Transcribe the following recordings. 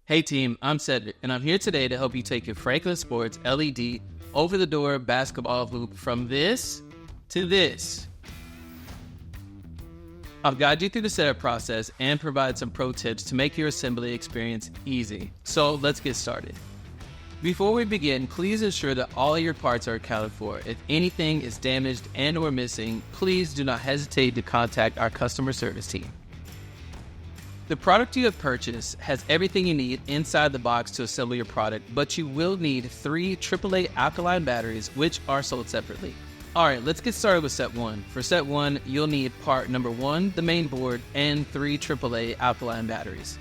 Hey team, I'm Cedric, and I'm here today to help you take your Franklin Sports LED over-the-door basketball hoop from this to this. I'll guide you through the setup process and provide some pro tips to make your assembly experience easy. So let's get started. Before we begin, please ensure that all your parts are accounted for. If anything is damaged and or missing, please do not hesitate to contact our customer service team. The product you have purchased has everything you need inside the box to assemble your product, but you will need 3 AAA alkaline batteries, which are sold separately. Alright, let's get started with step 1. For step 1, you'll need part number 1, the main board, and 3 AAA alkaline batteries.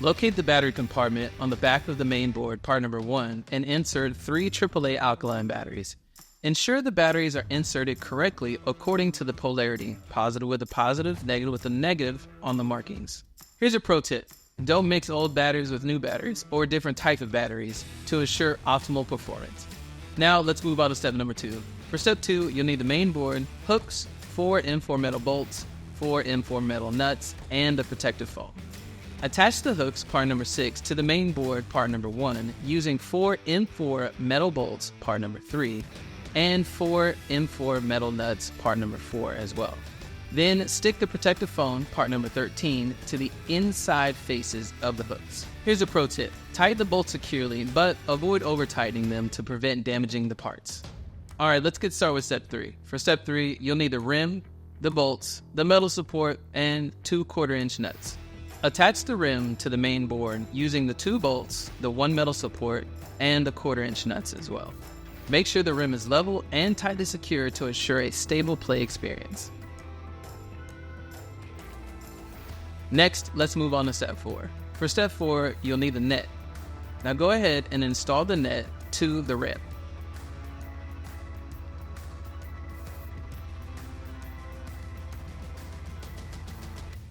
Locate the battery compartment on the back of the main board, part number 1, and insert 3 AAA alkaline batteries. Ensure the batteries are inserted correctly according to the polarity, positive with a positive, negative with a negative on the markings. Here's a pro tip. Don't mix old batteries with new batteries or different type of batteries to ensure optimal performance. Now let's move on to step number 2. For step 2, you'll need the main board, hooks, 4 M4 metal bolts, 4 M4 metal nuts, and a protective foam. Attach the hooks, part number 6, to the main board, part number 1, using 4 M4 metal bolts, part number 3, and 4 M4 metal nuts, part number 4 as well. Then stick the protective foam, part number 13, to the inside faces of the hooks. Here's a pro tip. Tighten the bolts securely, but avoid over-tightening them to prevent damaging the parts. Alright, let's get started with step 3. For step 3, you'll need the rim, the bolts, the metal support, and 2 1/4-inch nuts. Attach the rim to the main board using the 2 bolts, the 1 metal support, and the 1/4-inch nuts as well. Make sure the rim is level and tightly secured to ensure a stable play experience. Next, let's move on to step 4. For step 4, you'll need the net. Now go ahead and install the net to the rim.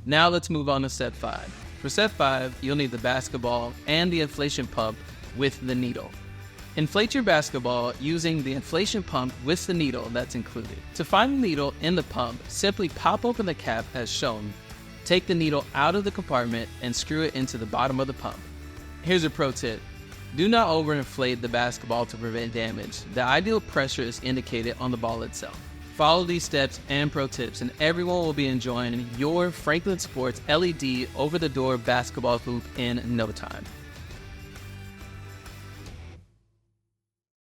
Now let's move on to step 5. For step 5, you'll need the basketball and the inflation pump with the needle. Inflate your basketball using the inflation pump with the needle that's included. To find the needle in the pump, simply pop open the cap as shown. Take the needle out of the compartment and screw it into the bottom of the pump. Here's a pro tip. Do not overinflate the basketball to prevent damage. The ideal pressure is indicated on the ball itself. Follow these steps and pro tips and everyone will be enjoying your Franklin Sports LED over-the-door basketball hoop in no time.